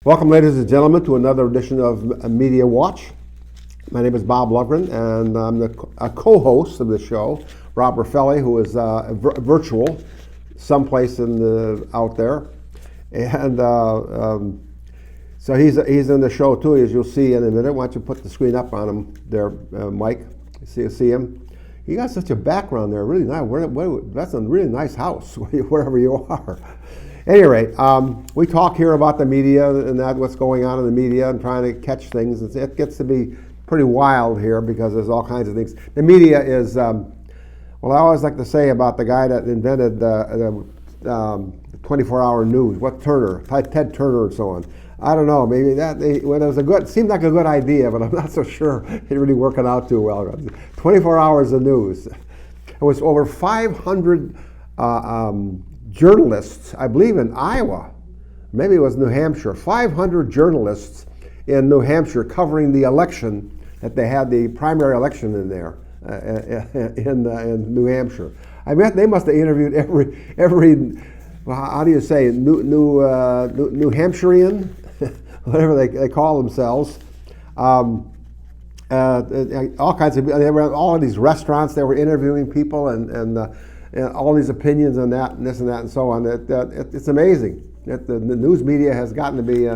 Welcome, ladies and gentlemen, to another edition of Media Watch. My name is Bob Lundgren, and I'm a co-host of the show. Rob Raffelli, who is virtual, someplace out there, and so he's in the show too, as you'll see in a minute. Why don't you put the screen up on him there, Mike? See him? You got such a background there, really nice. That's a really nice house, wherever you are. At any rate, we talk here about the media and what's going on in the media and trying to catch things. It gets to be pretty wild here because there's all kinds of things. The media is, well, I always like to say about the guy that invented the 24-hour news, Ted Turner and so on. I don't know, maybe it seemed like a good idea, but I'm not so sure it's really working out too well. 24 hours of news. It was over 500 journalists, I believe in Iowa, maybe it was New Hampshire, 500 journalists in New Hampshire covering the election that they had, the primary election in there in New Hampshire. I bet they must have interviewed every how do you say, New Hampshirean, whatever they call themselves. All kinds of, they were at all of these restaurants, they were interviewing people and all these opinions on that and this and that and so on. It's amazing that the news media has gotten to be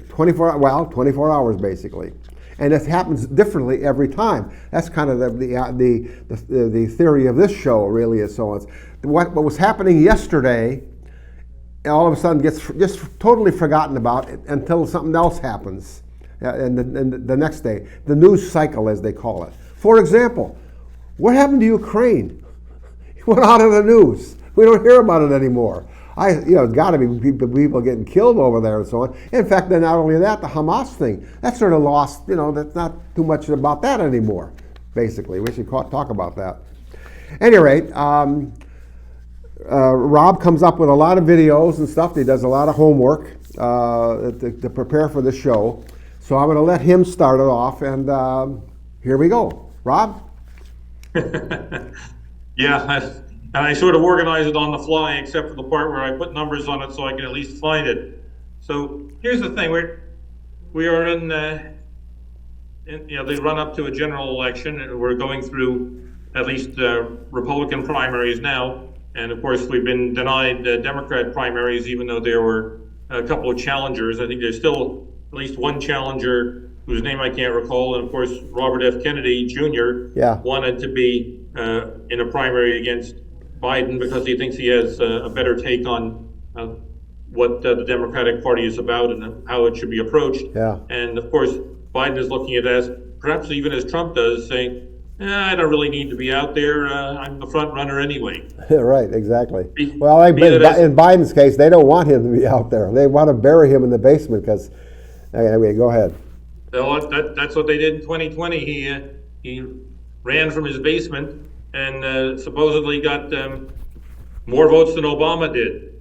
24 hours basically, and it happens differently every time. That's kind of the theory of this show, really, is so on. What was happening yesterday, all of a sudden gets just totally forgotten about until something else happens, and the next day, the news cycle, as they call it. For example, what happened to Ukraine? Went out of the news. We don't hear about it anymore. It's got to be people getting killed over there and so on. In fact, then not only that, the Hamas thing, that's sort of lost, that's not too much about that anymore, basically. We should talk about that. At any rate, Rob comes up with a lot of videos and stuff. He does a lot of homework to prepare for the show. So I'm going to let him start it off, and here we go. Rob? Yeah, and I sort of organize it on the fly, except for the part where I put numbers on it so I can at least find it. So here's the thing: we are in the run up to a general election, and we're going through at least Republican primaries now, and of course we've been denied Democrat primaries, even though there were a couple of challengers. I think there's still at least one challenger whose name I can't recall, and of course Robert F. Kennedy Jr. Wanted to be in a primary against Biden because he thinks he has a better take on what the Democratic Party is about and how it should be approached. Yeah. And of course, Biden is looking at it as, perhaps even as Trump does, saying, I don't really need to be out there. I'm the front runner anyway. Right, exactly. In Biden's case, they don't want him to be out there. They want to bury him in the basement because, anyway, go ahead. So that's what they did in 2020. He ran from his basement and supposedly got more votes than Obama did.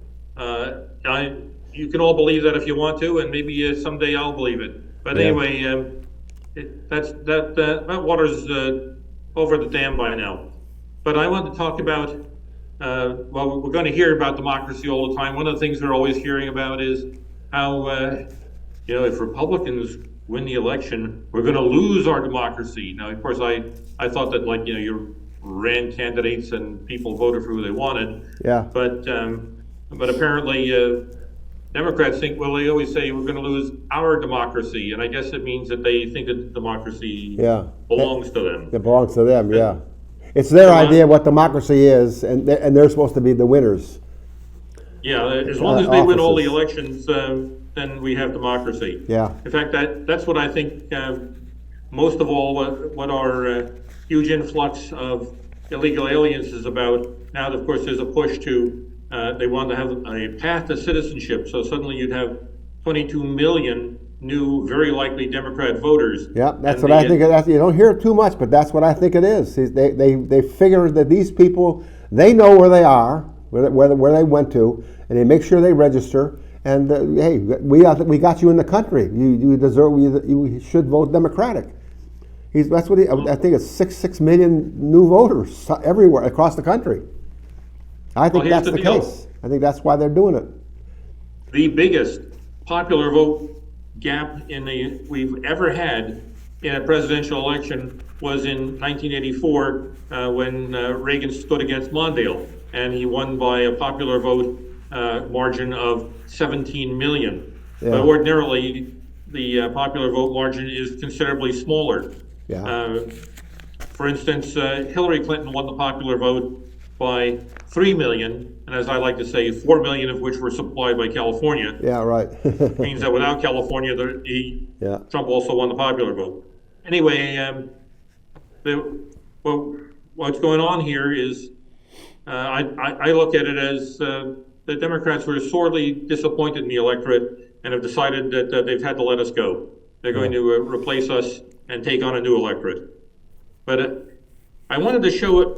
You can all believe that if you want to, and maybe someday I'll believe it. But anyway, that water's over the dam by now. But I want to talk about, well, we're going to hear about democracy all the time. One of the things we're always hearing about is how, if Republicans win the election, we're going to lose our democracy. Now, of course, I thought that, you ran candidates and people voted for who they wanted. Yeah. But apparently, Democrats think, well, they always say we're going to lose our democracy, and I guess it means that they think that democracy belongs to them. It belongs to them, yeah. It's their idea of what democracy is, and they're supposed to be the winners. Yeah, as long as they win all the elections, then we have democracy. Yeah. In fact, that's what I think. Most of all, what our huge influx of illegal aliens is about. Now, of course, there's a push to. They want to have a path to citizenship. So suddenly you'd have 22 million new, very likely Democrat voters. Yeah, that's what I think. You don't hear it too much, but that's what I think it is. They figure that these people, they know where they are, where they went to, and they make sure they register. And hey, we got you in the country. You deserve. You should vote Democratic. That's what I think it's 6 million new voters everywhere across the country. I think that's the case. I think that's why they're doing it. The biggest popular vote gap we've ever had in a presidential election was in 1984 when Reagan stood against Mondale, and he won by a popular vote margin of 17 million. Yeah. But ordinarily, the popular vote margin is considerably smaller. Yeah. For instance, Hillary Clinton won the popular vote by 3 million, and as I like to say, 4 million of which were supplied by California. Yeah, right. Means that without California, Yeah. Trump also won the popular vote. Anyway, what's going on here is I look at it as the Democrats were sorely disappointed in the electorate and have decided that they've had to let us go. They're going to replace us and take on a new electorate. But I wanted to show it.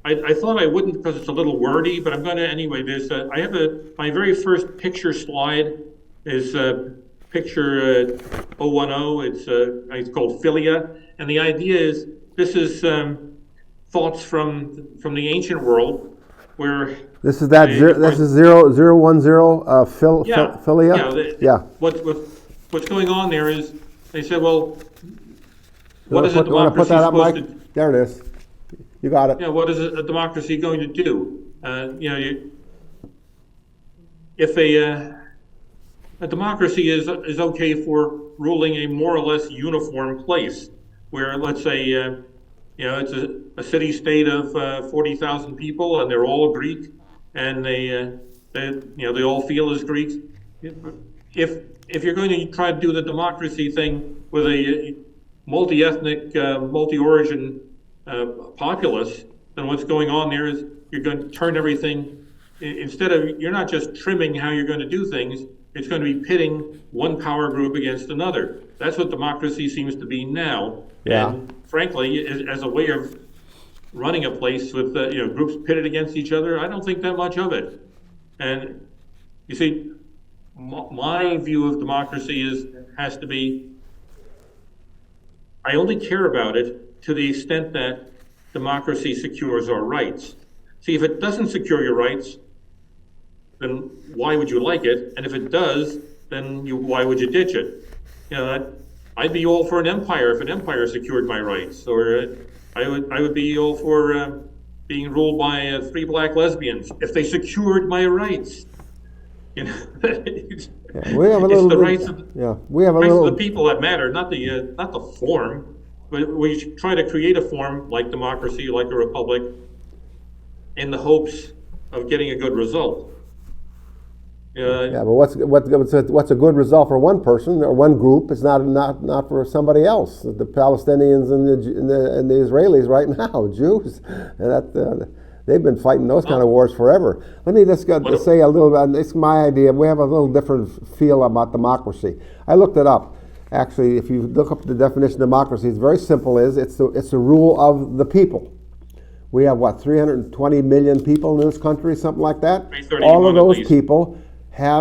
I thought I wouldn't because it's a little wordy, but I'm going to anyway. I have my very first picture slide is picture 010. It's called Philia, and the idea is this is thoughts from the ancient world, where This is that. This is 0010. Philia. Yeah. What's going on there is they said, well, what is a democracy supposed to? There it is. You got it. Yeah, what is a democracy going to do? If a democracy is okay for ruling a more or less uniform place, where let's say it's a city-state of 40,000 people, and they're all Greek, and they all feel as Greeks. If you're going to try to do the democracy thing with a multi-ethnic, multi-origin populace, then what's going on there is you're going to turn everything, you're not just trimming how you're going to do things, it's going to be pitting one power group against another. That's what democracy seems to be now. Yeah. And frankly, as a way of running a place with groups pitted against each other, I don't think that much of it. And you see, my view of democracy has to be, I only care about it to the extent that democracy secures our rights. See, if it doesn't secure your rights, then why would you like it? And if it does, then why would you ditch it? I'd be all for an empire if an empire secured my rights, or I would be all for being ruled by 3 black lesbians if they secured my rights. We have a little. It's the rights of the people that matter, not the form. But we should try to create a form like democracy, like a republic, in the hopes of getting a good result. But what's a good result for one person or one group is not for somebody else. The Palestinians and the Israelis right now, Jews, and they've been fighting those kind of wars forever. Let me just say a little bit. It's my idea. We have a little different feel about democracy. I looked it up. Actually, if you look up the definition of democracy, it's very simple. It's the rule of the people. We have 320 million people in this country, something like that. All of those people have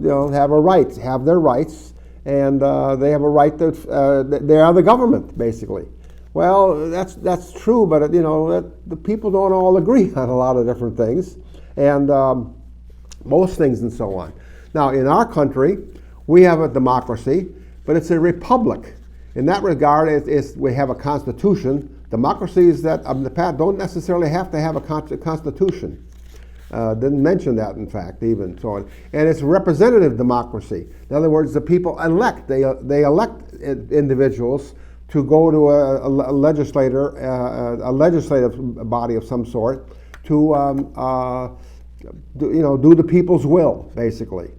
a right, have their rights, and they have a right to. They are the government, basically. Well, that's true, but the people don't all agree on a lot of different things, and most things and so on. Now, in our country, we have a democracy, but it's a republic. In that regard, we have a constitution. Democracies that of the past don't necessarily have to have a constitution. Didn't mention that, in fact, even so on. And it's representative democracy. In other words, the people elect. They elect individuals to go to a legislative body of some sort to do the people's will, basically.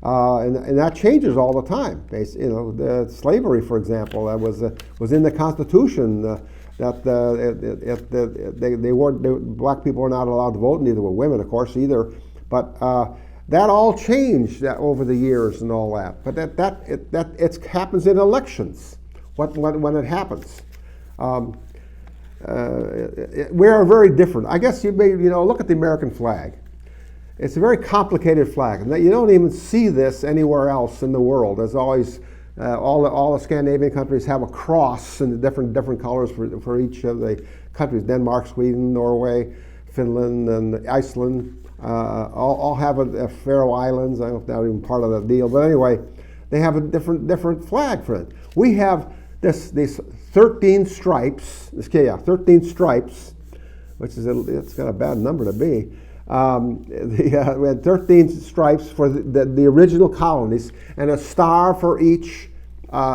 And that changes all the time. The slavery, for example, that was in the Constitution. That black people were not allowed to vote, neither were women, of course, either. But that all changed over the years and all that. But it happens in elections. When it happens, we are very different. I guess you may look at the American flag. It's a very complicated flag, and you don't even see this anywhere else in the world. There's always all the Scandinavian countries have a cross in different colors for each of the countries: Denmark, Sweden, Norway, Finland, and Iceland. all have a Faroe Islands. I don't know if that's even part of the deal, but anyway, they have a different flag for it. We have these 13 stripes. 13 stripes, which is it's got a bad number to be. We had 13 stripes for the original colonies, and a star for each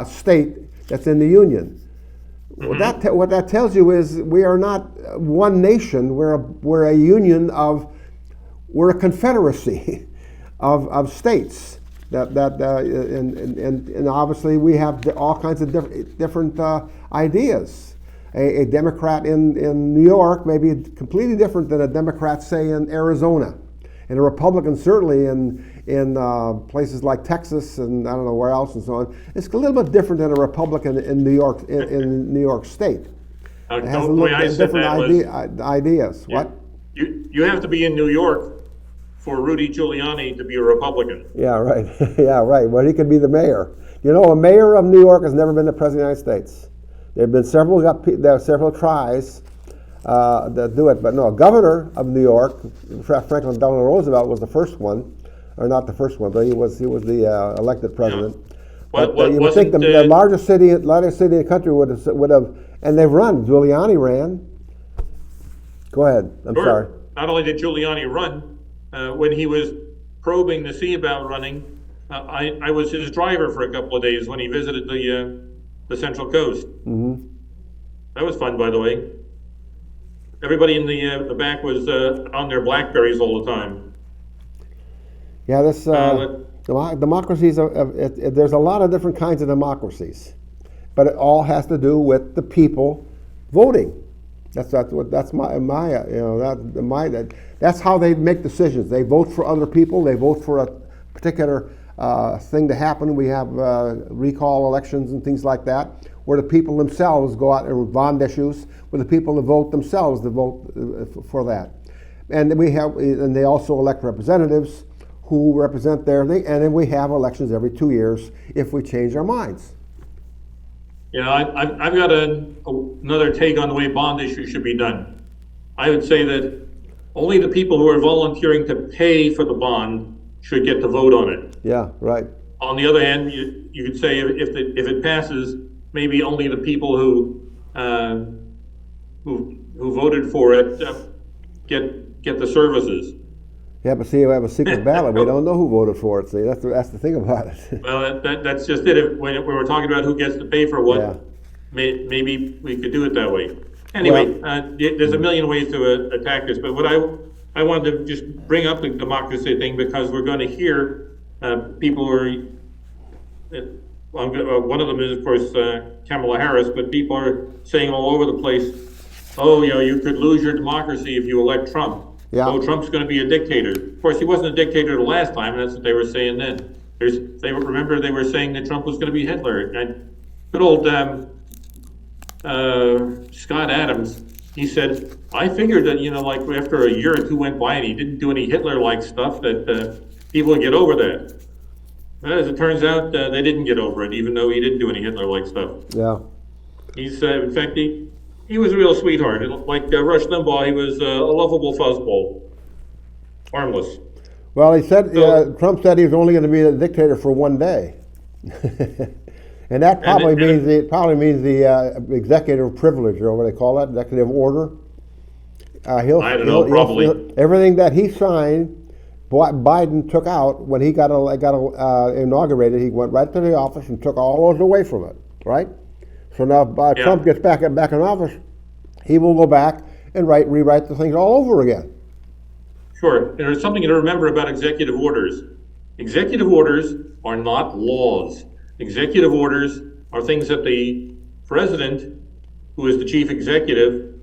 state that's in the Union. Mm-hmm. What that tells you is we are not one nation. We're a union we're a confederacy of states. And obviously we have all kinds of different ideas. A Democrat in New York may be completely different than a Democrat, say, in Arizona, and a Republican certainly in places like Texas and I don't know where else and so on. It's a little bit different than a Republican in New York in New York State. It has a little bit different ideas. You, What? you have to be in New York for Rudy Giuliani to be a Republican. Yeah, right. Yeah, right. Well, he could be the mayor. You know, a mayor of New York has never been the president of the United States. There have been several tries that do it, but no, a governor of New York, Franklin Delano Roosevelt, was the first one, or not the first one, but he was the elected president. Yeah. But you would think the largest city in the country would have, and they've run. Giuliani ran. Go ahead. I'm sorry. Not only did Giuliani run, when he was probing to see about running, I was his driver for a couple of days when he visited the Central Coast. Mm-hmm. That was fun, by the way. Everybody in the back was on their Blackberries all the time. Yeah, this democracies. There's a lot of different kinds of democracies, but it all has to do with the people voting. That's how they make decisions. They vote for other people. They vote for a particular thing to happen. We have recall elections and things like that, where the people themselves go out and bond issues, where the people that vote themselves to vote for that. And they also elect representatives who represent their thing, and then we have elections every 2 years if we change our minds. You know, I've got another take on the way bond issues should be done. I would say that only the people who are volunteering to pay for the bond should get to vote on it. Yeah, right. On the other hand, you could say if it passes, maybe only the people who voted for it get the services. Yeah, but see, we have a secret ballot. We don't know who voted for it. See, that's the thing about it. Well, that's just it. When we're talking about who gets to pay for what, Yeah. maybe we could do it that way. Anyway, there's a million ways to attack this, but what I wanted to just bring up the democracy thing because we're going to hear people who are, one of them is, of course, Kamala Harris, but people are saying all over the place, oh, you could lose your democracy if you elect Trump. Yeah. Oh, Trump's going to be a dictator. Of course, he wasn't a dictator the last time, and that's what they were saying then. They were saying that Trump was going to be Hitler. And good old Scott Adams, he said, I figured that, like after a year or two went by and he didn't do any Hitler-like stuff, that people would get over that. Well, as it turns out, they didn't get over it, even though he didn't do any Hitler-like stuff. Yeah. He's, in fact, he was a real sweetheart. Like Rush Limbaugh, he was a lovable fuzzball. Harmless. Well, he said Trump said he was only going to be a dictator for one day, and that probably means the executive privilege, or what they call that, executive order. I don't know, probably everything that he signed, Biden took out when he got inaugurated. He went right to the office and took all those away from it. Right. So now Trump gets back in office, he will go back and rewrite the things all over again. Sure. There's something to remember about executive orders. Executive orders are not laws. Executive orders are things that the president, who is the chief executive,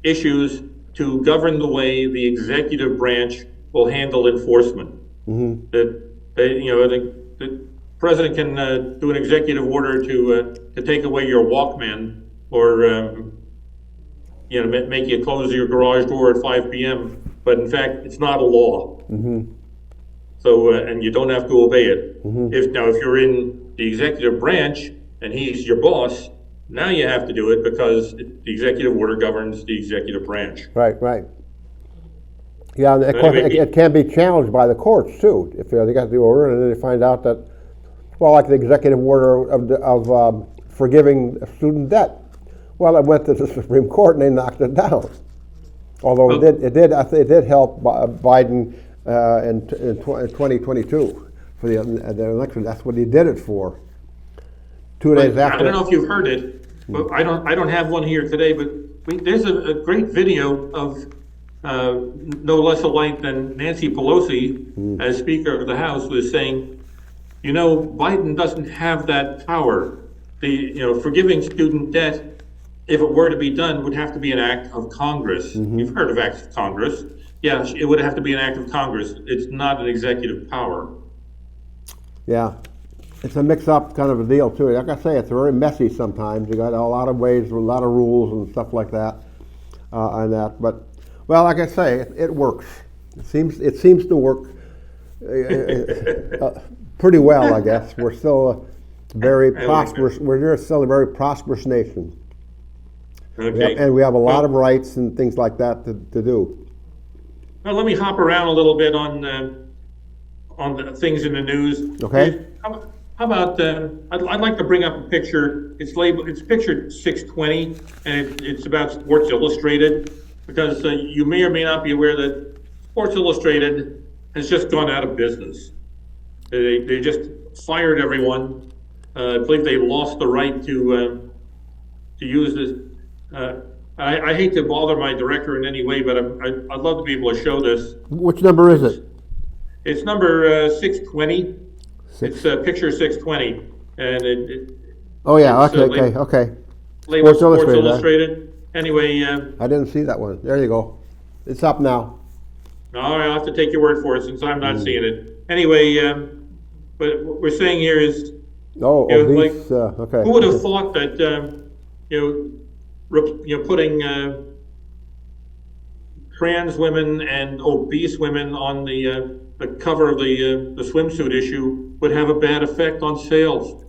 issues to govern the way the executive branch will handle enforcement. Mm-hmm. The president can do an executive order to take away your Walkman or make you close your garage door at 5 p.m. But in fact, it's not a law. Mm-hmm. So and you don't have to obey it. Mm-hmm. If you're in the executive branch and he's your boss, now you have to do it because the executive order governs the executive branch. Right. Yeah, and of So course, anyway, it can be challenged by the courts too. If they got the order and then they find out that, well, like the executive order of forgiving student debt. Well, it went to the Supreme Court and they knocked it down. Although Well- it did help Biden in 2022 for the election. That's what he did it for. 2 days I after. don't know if you've heard it, but I don't have one here today, but there's a great video of no less alike than Nancy Pelosi, as Speaker of the House, was saying, Biden doesn't have that power. Forgiving student debt, if it were to be done, would have to be an act of Congress. You've heard of acts of Congress. Yeah, it would have to be an act of Congress. It's not an executive power. Yeah, it's a mix-up kind of a deal too. Like I say, it's very messy sometimes. You got a lot of ways, a lot of rules and stuff like that, and that. But well, like I say, it works. It seems to work pretty well, I guess. We're still very prosperous. We're still a very prosperous nation. Okay. And we have a lot of rights and things like that to do. Well, let me hop around a little bit on the things in the news. Okay. How about I'd like to bring up a picture. It's picture 620, and it's about Sports Illustrated, because you may or may not be aware that Sports Illustrated has just gone out of business. They just fired everyone. I believe they lost the right to use this. I hate to bother my director in any way, but I'd love to be able to show this. Which number is it? It's number 620. It's picture 620, and it Oh yeah. it's, Okay. labeled Sports Illustrated, huh? Illustrated. Anyway, I didn't see that one. There you go. It's up now. I'll have to take your word for it since I'm not seeing it. Anyway, but what we're saying here is, Oh, Yeah, obese. Okay. who would have thought that putting trans women and obese women on the cover of the swimsuit issue would have a bad effect on sales?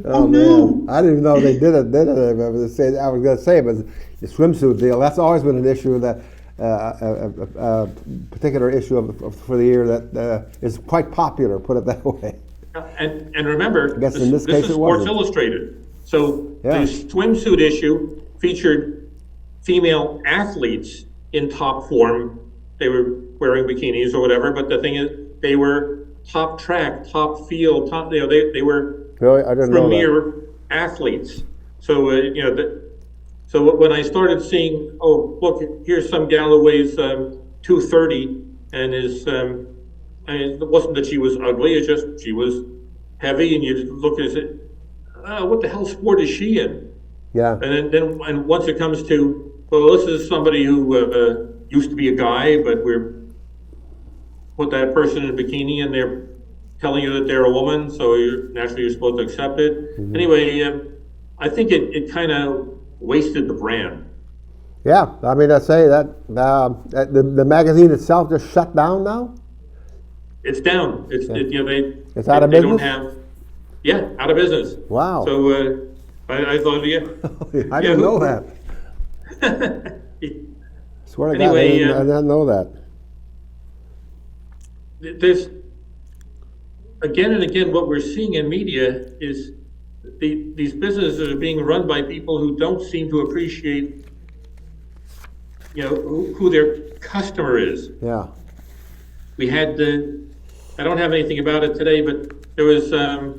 Oh man, I didn't even know they did it. I was going to say, but the swimsuit deal, that's always been an issue, that a particular issue for the year that is quite popular, put it that way. And remember, guess in this case is it Sports wasn't. Illustrated. So Yeah. the swimsuit issue featured female athletes in top form. They were wearing bikinis or whatever, but the thing is, they were top track, top field, they were Really? I didn't know that. premier athletes. So so when I started seeing, oh look, here's some gal who weighs 230 and is, and it wasn't that she was ugly, it's just she was heavy, and you just look and say, what the hell sport is she in? Yeah. And once it comes to, well, this is somebody who used to be a guy, but we're put that person in a bikini and they're telling you that they're a woman, so naturally you're supposed to accept it. Anyway, I think it kind of wasted the brand. Yeah. I mean, I say that the magazine itself just shut down now. It's down. It's It's out of they don't business? have, out of business. Wow. So I thought, I didn't know that. Swear to God, Anyway, I didn't know that. There's again and again what we're seeing in media is these businesses are being run by people who don't seem to appreciate who their customer is. Yeah. We had I don't have anything about it today, but there was a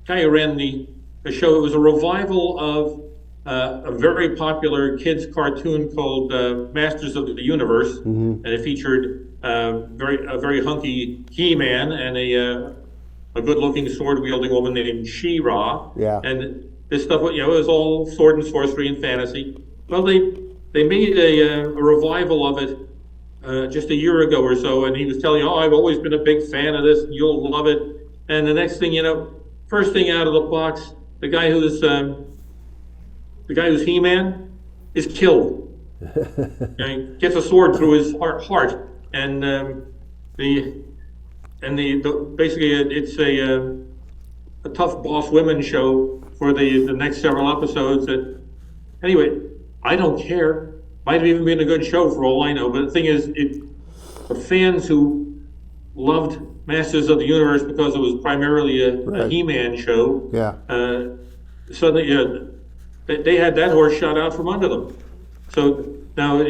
guy who ran the show. It was a revival of a very popular kids cartoon called Masters of the Universe, and it featured a very hunky He-Man and a good-looking sword-wielding woman named She-Ra. Yeah. And this stuff, it was all sword and sorcery and fantasy. Well, they made a revival of it just a year ago or so, and he was telling you, I've always been a big fan of this. You'll love it. And the next thing you know, first thing out of the box, the guy who's He-Man is killed. And gets a sword through his heart, and basically it's a tough boss women show for the next several episodes. Anyway, I don't care. might have even been a good show for all I know. But the thing is, the fans who loved Masters of the Universe because it was primarily a Right. He-Man show, Yeah. suddenly they had that horse shot out from under them. So now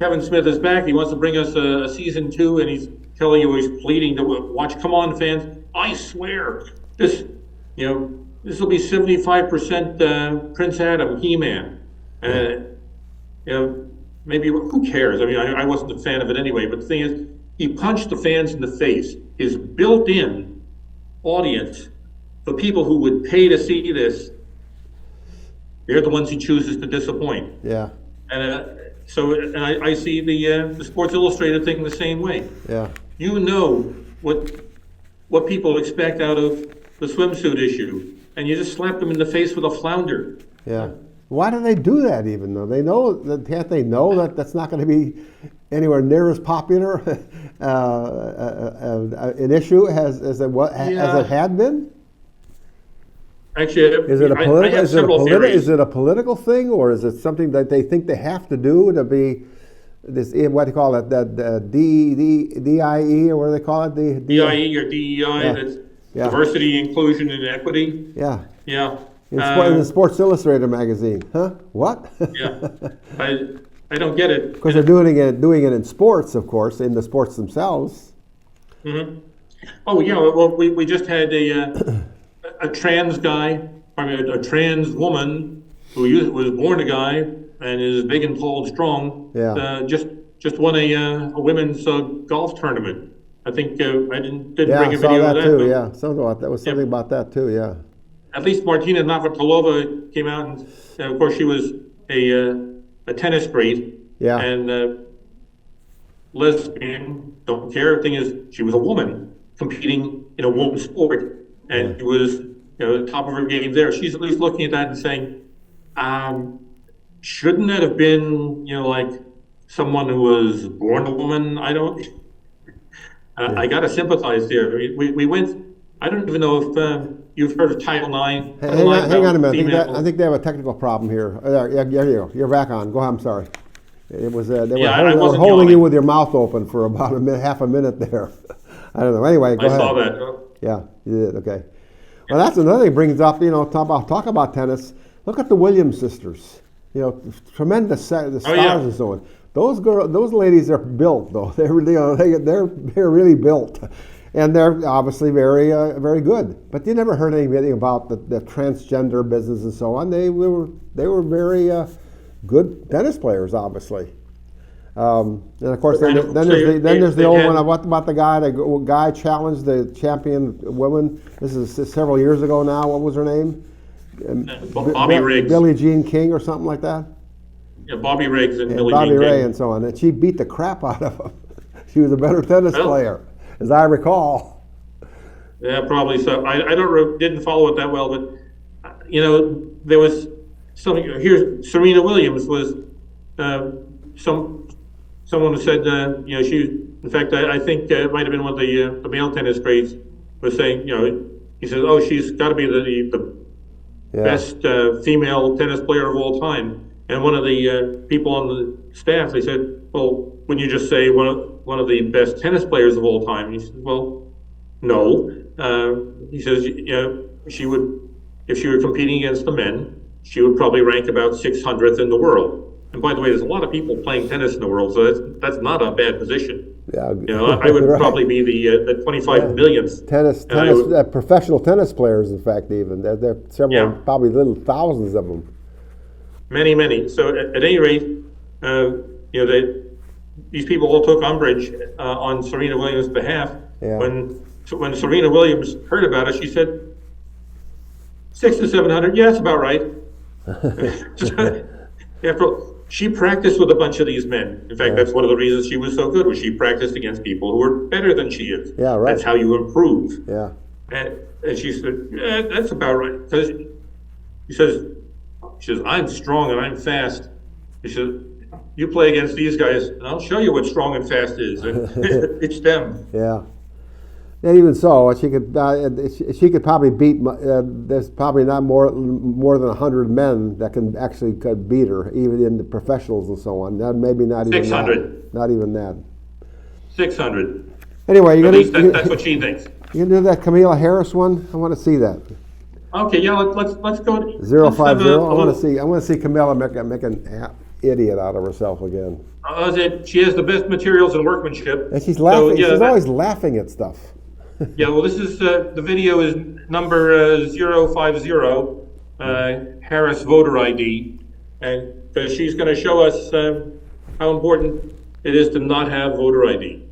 Kevin Smith is back. He wants to bring us a season 2, and he's telling you, he's pleading to watch. Come on, fans! I swear this, this will be 75% Prince Adam, He-Man. Maybe who cares? I mean, I wasn't a fan of it anyway. But the thing is, he punched the fans in the face. His built-in audience, the people who would pay to see this, they're the ones he chooses to disappoint. Yeah. And I see the Sports Illustrated thing the same way. Yeah. You know what people expect out of the swimsuit issue, and you just slap them in the face with a flounder. Yeah. Why do they do that even though they know that? Can't they know that that's not going to be anywhere near as popular an issue as it had been? Actually, Is it a I political? have several theories. Is it a political thing, or is it something that they think they have to do to be this? What do you call it? That DIE or what do they call it? The DIE or DEI, Yeah. that's Yeah. diversity, inclusion, and equity. Yeah. Yeah. In the Sports Illustrated magazine, huh? What? Yeah. I don't get it. Because they're doing it in sports, of course, in the sports themselves. Mm-hmm. Oh yeah. Well, we just had a trans guy, a trans woman who was born a guy and is big and tall and strong. Yeah. Just won a women's golf tournament. I think I didn't Yeah, bring I a saw video that of that. too. but Yeah, something about that was something about that too. Yeah. At least Martina Navratilova came out, and of course she was a tennis great. Yeah. And lesbian, don't care. The thing is, she was a woman competing in a women's sport, and she was top of her game there. She's at least looking at that and saying, shouldn't that have been like someone who was born a woman? I don't. I gotta sympathize there. We went. I don't even know if you've heard of Title IX. Hang on a minute. I think they have a technical problem here. There you go. You're back on. Go ahead. I'm sorry. It was they I were wasn't holding you yawning. with your mouth open for about half a minute there. I don't know. Anyway, go I ahead. saw that. Yeah, you did. Okay. Well, that's another thing. Brings up talk about tennis. Look at the Williams sisters. Tremendous the stars yeah. and so on. Those ladies are built though. They're really they're really built. And they're obviously very, very good. But you never heard anything about the transgender business and so on. They were very good tennis players, obviously. And of course, then there's the old one. What about the guy challenged the champion woman? This is several years ago now. What was her name? Bobby Riggs. Billie Jean King or something like that. Yeah, Bobby Riggs and Billie Bobby Jean Ray King. and so on. And she beat the crap out of him. She was a better tennis player, as I recall. Yeah, probably so. I didn't follow it that well, but there was something here. Serena Williams was someone who said she. In fact, I think it might have been one of the male tennis greats was saying he says, oh, she's got to be the best female tennis player of all time. And one of the people on the staff, they said, well, wouldn't you just say one of the best tennis players of all time? And he said, well, no. He says, she would, if she were competing against the men, she would probably rank about 600th in the world. And by the way, there's a lot of people playing tennis in the world, so that's not a bad position. Yeah, I would probably be the 25 millionth. Tennis, professional tennis players, in fact, even there are several, probably little thousands of them. Many. So at any rate, these people all took umbrage on Serena Williams' behalf. Yeah. When Serena Williams heard about it, she said, 600 to 700. Yeah, that's about right. After all, she practiced with a bunch of these men. In fact, that's one of the reasons she was so good, was she practiced against people who were better than she is. Yeah, right. That's how you improve. Yeah. And she said, yeah, that's about right. Because she says, I'm strong and I'm fast. She says, you play against these guys, and I'll show you what strong and fast is. And it's them. Yeah. And even so, she could probably beat. There's probably not more than 100 men that could beat her, even in the professionals and so on. Maybe not even 600. that. Not even that. 600. Anyway, At least that's what she thinks. You can do that Kamala Harris one. I want to see that. Okay, yeah, let's go. 050. I want to see Kamala make an idiot out of herself again. She has the best materials and workmanship. And she's laughing. So, yeah, she's always laughing at stuff. Yeah, well, this is the video is number 050, Harris voter ID, and she's going to show us how important it is to not have voter ID.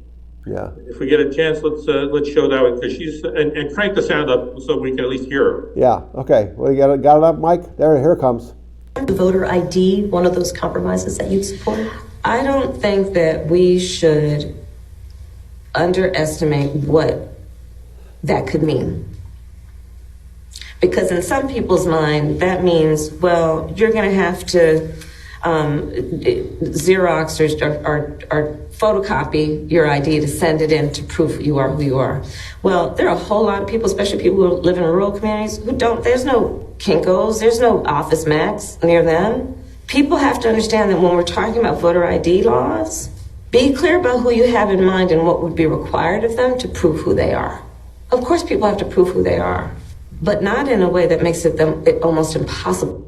Yeah. If we get a chance, let's show that one, because she's and crank the sound up so we can at least hear her. Yeah. Okay. Well, you got it up, Mike. Here it comes. The voter ID, one of those compromises that you support? I don't think that we should underestimate what that could mean. Because in some people's mind, that means, well, you're going to have to Xerox or photocopy your ID to send it in to prove you are who you are. Well, there are a whole lot of people, especially people who live in rural communities, who don't, there's no Kinko's, there's no Office Max near them. People have to understand that when we're talking about voter ID laws, be clear about who you have in mind and what would be required of them to prove who they are. Of course, people have to prove who they are, but not in a way that makes it almost impossible.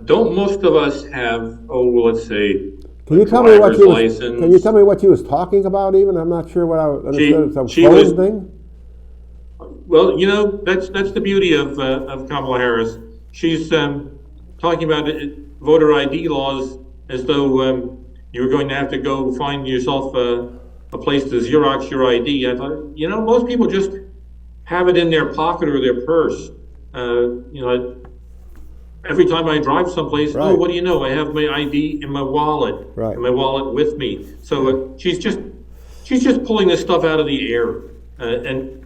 Don't most of us have, let's say, Can you tell me what license? Can you tell me what you was talking about? Even I'm not sure what I understood. Some phone thing. Well, that's the beauty of Kamala Harris. She's talking about voter ID laws as though you were going to have to go find yourself a place to Xerox your ID. I thought, most people just have it in their pocket or their purse. Every time I drive someplace, right. What do you know? I have my ID in my wallet, right. and my wallet with me. So she's just pulling this stuff out of the air, and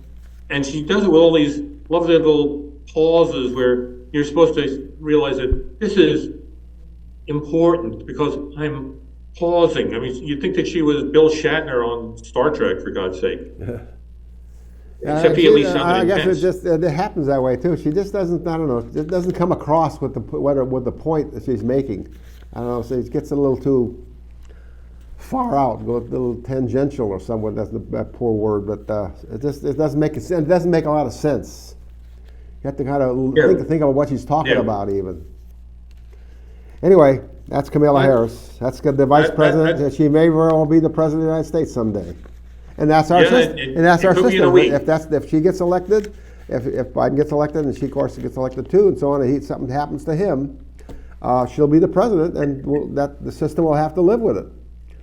she does it with all these lovely little pauses where you're supposed to realize that this is important because I'm pausing. I mean, you'd think that she was Bill Shatner on Star Trek, for God's sake. Except he at least sounded I intense. guess it happens that way too. She just doesn't. I don't know. It doesn't come across with the point that she's making. I don't know. So it gets a little too far out, a little tangential or somewhat. That's that poor word, but it doesn't make it. It doesn't make a lot of sense. You have to kind of think about what she's talking about even. Anyway, that's Kamala Harris. That's the vice president. She may very well be the president of the United States someday. And that's our system. And that's our system. If she gets elected, if Biden gets elected, and she of course gets elected too, and so on, and something happens to him, she'll be the president, and the system will have to live with it.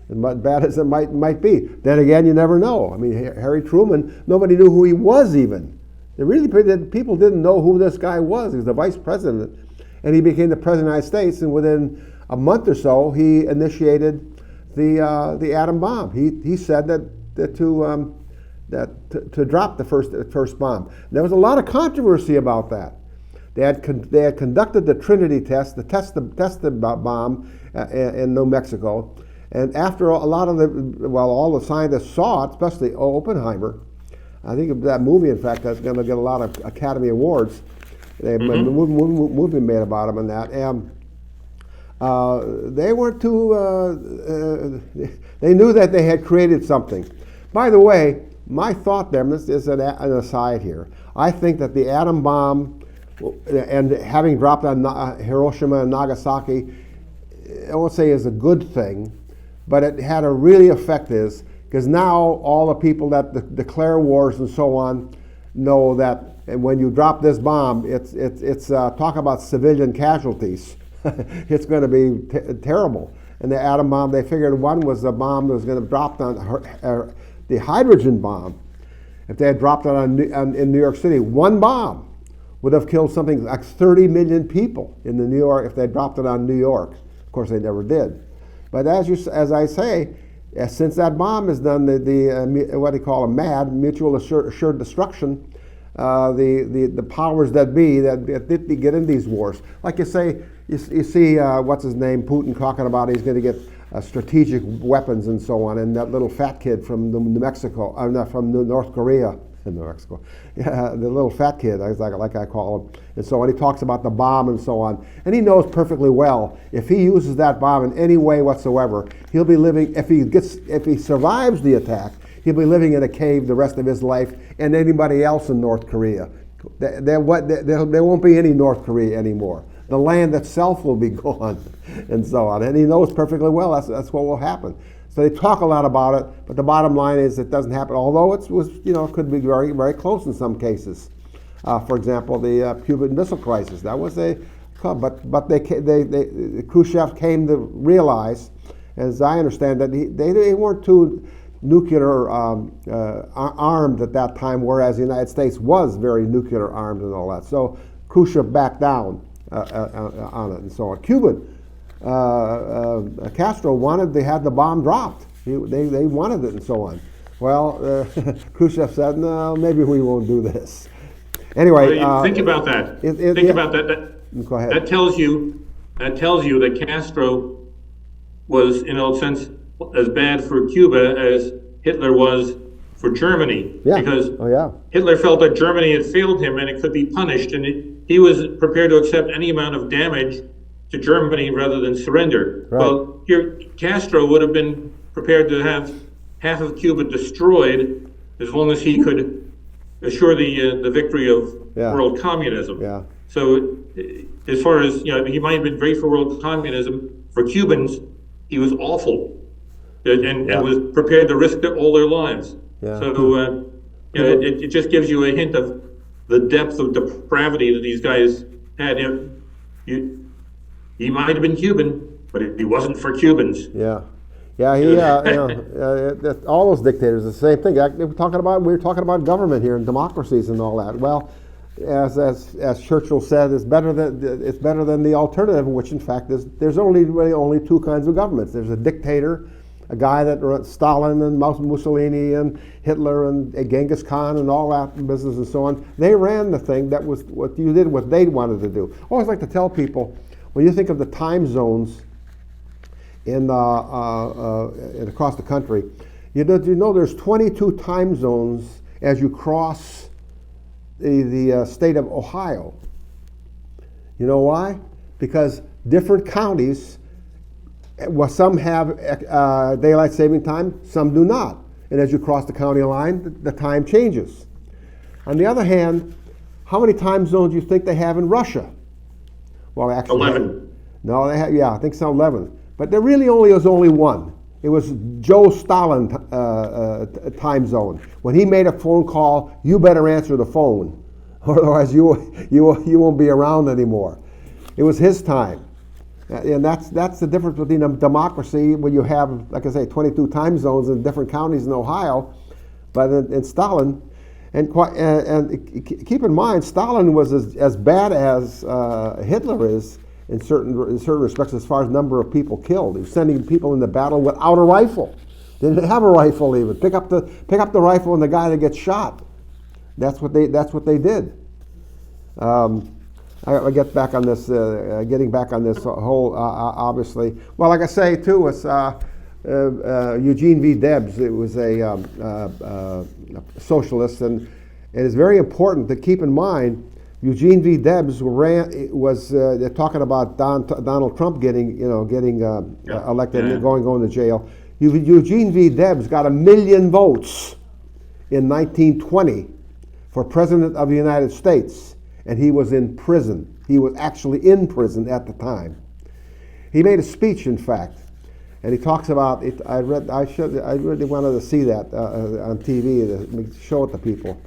And bad as it might be. Then again, you never know. I mean, Harry Truman, nobody knew who he was even. People didn't know who this guy was. He was the vice president, and he became the president of the United States. And within a month or so, he initiated the atom bomb. He said that to drop the first bomb. There was a lot of controversy about that. They had conducted the Trinity test, the bomb in New Mexico, and after all the scientists saw it, especially Oppenheimer. I think that movie, in fact, is going to get a lot of Academy Awards. They have a movie made about him and that. They weren't too. They knew that they had created something. By the way, my thought there, this is an aside here. I think that the atom bomb and having dropped on Hiroshima and Nagasaki, I won't say is a good thing, but it had a really effect because now all the people that declare wars and so on know that when you drop this bomb, it's talk about civilian casualties. It's going to be terrible. And the atom bomb, they figured one was a bomb that was going to drop on the hydrogen bomb. If they had dropped it in New York City, one bomb would have killed something like 30 million people in New York if they dropped it on New York. Of course, they never did. But as I say, since that bomb is done, the what do you call a MAD, mutual assured destruction, the powers that be that get in these wars, like you say, you see what's his name, Putin talking about he's going to get strategic weapons and so on. And that little fat kid from New Mexico, not from North Korea, New Mexico, yeah, the little fat kid, like I call him, and so on. He talks about the bomb and so on, and he knows perfectly well if he uses that bomb in any way whatsoever, he'll be living. If he survives the attack, he'll be living in a cave the rest of his life, and anybody else in North Korea. There won't be any North Korea anymore. The land itself will be gone, and so on. And he knows perfectly well that's what will happen. So they talk a lot about it, but the bottom line is it doesn't happen. Although it could be very, very close in some cases. For example, the Cuban Missile Crisis. That was but Khrushchev came to realize, as I understand, that they weren't too nuclear armed at that time, whereas the United States was very nuclear armed and all that. So Khrushchev backed down on it and so on. Castro wanted they had the bomb dropped. They wanted it and so on. Well, Khrushchev said, no, maybe we won't do this. Anyway, think about that. About that. Go ahead. That tells you that Castro was, in a sense, as bad for Cuba as Hitler was for Germany. Yeah. Because Hitler felt that Germany had failed him and it could be punished, and he was prepared to accept any amount of damage to Germany rather than surrender. Right. Well, here Castro would have been prepared to have half of Cuba destroyed as long as he could assure the victory of world communism. Yeah. So, as far as he might have been great for world communism. For Cubans, he was awful, and was prepared to risk all their lives. Yeah. So, it just gives you a hint of the depth of depravity that these guys had. He might have been Cuban, but he wasn't for Cubans. Yeah. All those dictators, the same thing. We were talking about government here and democracies and all that. Well, as Churchill said, it's better than the alternative, which in fact there's only two kinds of governments. There's a dictator, a guy that runs Stalin and Mussolini and Hitler and Genghis Khan and all that business and so on. They ran the thing that was what they wanted to do. I always like to tell people, when you think of the time zones in across the country, you know there's 22 time zones as you cross the state of Ohio. You know why? Because different counties, some have daylight saving time, some do not. And as you cross the county line, the time changes. On the other hand, how many time zones do you think they have in Russia? Well, actually, 11. No, they have, I think so, 11. But there really was only one. It was Joe Stalin time zone. When he made a phone call, you better answer the phone, otherwise you won't be around anymore. It was his time, and that's the difference between a democracy when you have, like I say, 22 time zones in different counties in Ohio, but in Stalin. And keep in mind, Stalin was as bad as Hitler is in certain respects as far as number of people killed. He was sending people into battle without a rifle. They didn't have a rifle even. Pick up the rifle and the guy that gets shot. That's what they did. I get back on this. Getting back on this whole obviously. Well, like I say too, it's Eugene V. Debs. It was a socialist, and it is very important to keep in mind. Eugene V. Debs they're talking about Donald Trump getting elected and going to jail. Eugene V. Debs got 1 million votes in 1920 for President of the United States, and he was in prison. He was actually in prison at the time. He made a speech, in fact, and he talks about it. I really wanted to see that on TV to show it to people.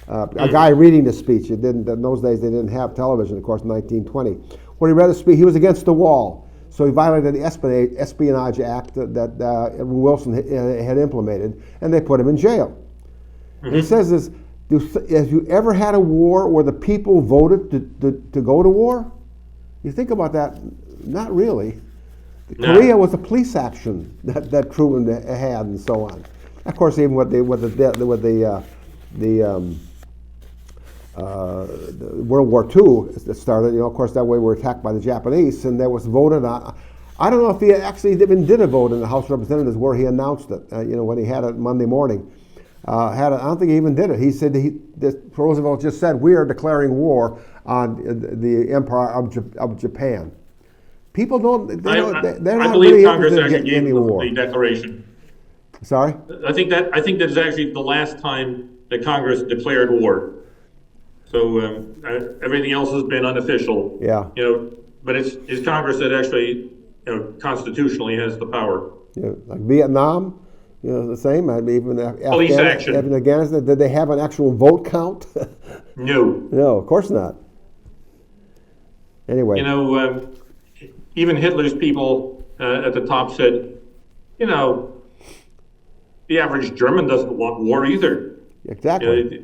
A guy reading the speech. In those days, they didn't have television, of course, in 1920. When he read the speech, he was against the wall. So he violated the Espionage Act that Wilson had implemented, and they put him in jail. Mm-hmm. He says this, have you ever had a war where the people voted to go to war? You think about that, not really. No. Korea was a police action that Truman had and so on. Of course, even with the World War II started, of course, that way we were attacked by the Japanese, and that was voted I don't know if he actually even did a vote in the House of Representatives where he announced it. When he had it Monday morning, I don't think he even did it. He said Roosevelt just said, "We are declaring war on the Empire of Japan." People don't. They're I not believe really Congress interested in actually getting gave any war. the declaration. Sorry. I think that's actually the last time that Congress declared war. So everything else has been unofficial. Yeah. But it's Congress that actually, constitutionally has the power. Like Vietnam, the same. I mean, even Police action. Afghanistan. Did they have an actual vote count? No. No, of course not. Anyway. Even Hitler's people at the top said, the average German doesn't want war either. Exactly.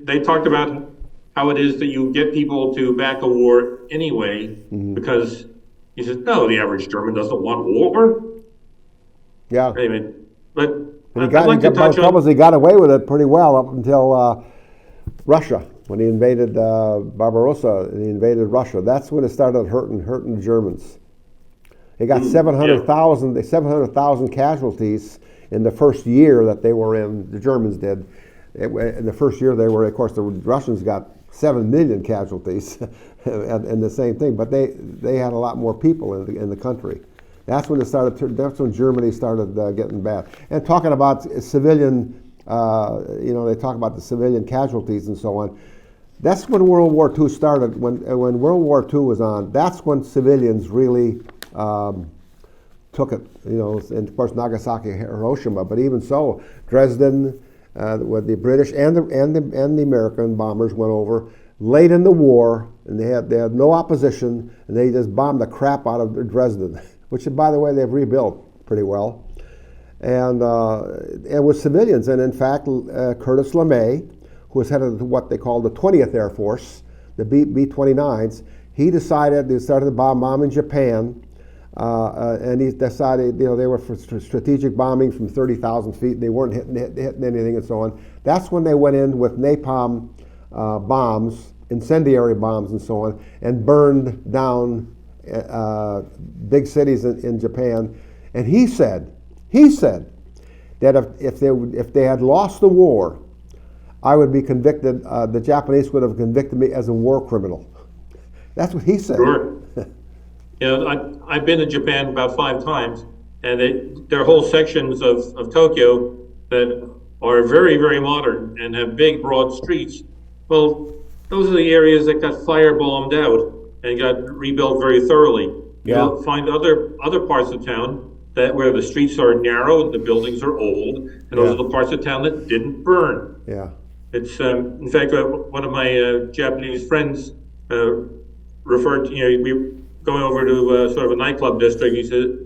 They talked about how it is that you get people to back a war anyway, because he says, no, the average German doesn't want war. Yeah. Anyway, but And he got away with it pretty well up until Russia, when he invaded Barbarossa, and he invaded Russia. That's when it started hurting the Germans. They got 700,000 casualties in the first year that they were in. The Germans did. In the first year they were, of course, the Russians got 7 million casualties, and the same thing. But they had a lot more people in the country. That's when That's when Germany started getting bad. And talking about civilian, they talk about the civilian casualties and so on. That's when World War II started. When World War II was on, that's when civilians really took it. And of course Nagasaki, Hiroshima. But even so, Dresden, with the British and the American bombers went over late in the war, and they had no opposition, and they just bombed the crap out of Dresden, which, by the way, they've rebuilt pretty well, and with civilians. And in fact, Curtis LeMay, who was head of what they call the 20th Air Force, the B-29s, he started to bomb in Japan, and he decided, they were for strategic bombing from 30,000 feet. They weren't hitting anything and so on. That's when they went in with napalm bombs, incendiary bombs and so on, and burned down big cities in Japan. And he said that if they had lost the war, I would be convicted. The Japanese would have convicted me as a war criminal. That's what he said. Sure. I've been to Japan about 5 times, and there are whole sections of Tokyo that are very, very modern and have big, broad streets. Well, those are the areas that got firebombed out and got rebuilt very thoroughly. You'll find other parts of town where the streets are narrow and the buildings are old, and those are the parts of town that didn't burn. Yeah. It's in fact, one of my Japanese friends referred to, we were going over to sort of a nightclub district. He says,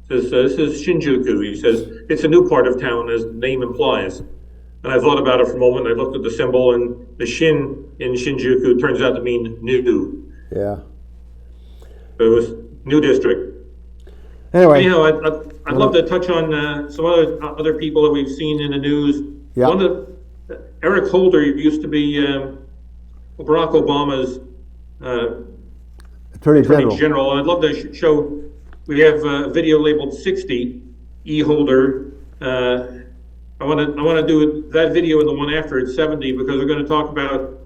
this is Shinjuku. He says, it's a new part of town, as the name implies. And I thought about it for a moment. I looked at the symbol, and the Shin in Shinjuku turns out to mean new. Yeah. So it was new district. Anyway. Anyhow, I'd love to touch on some other people that we've seen in the news. Yeah. One of Eric Holder used to be Barack Obama's Attorney General. I'd love to show. We have a video labeled 60 E Holder. I want to do that video and the one after it, 70, because we're going to talk about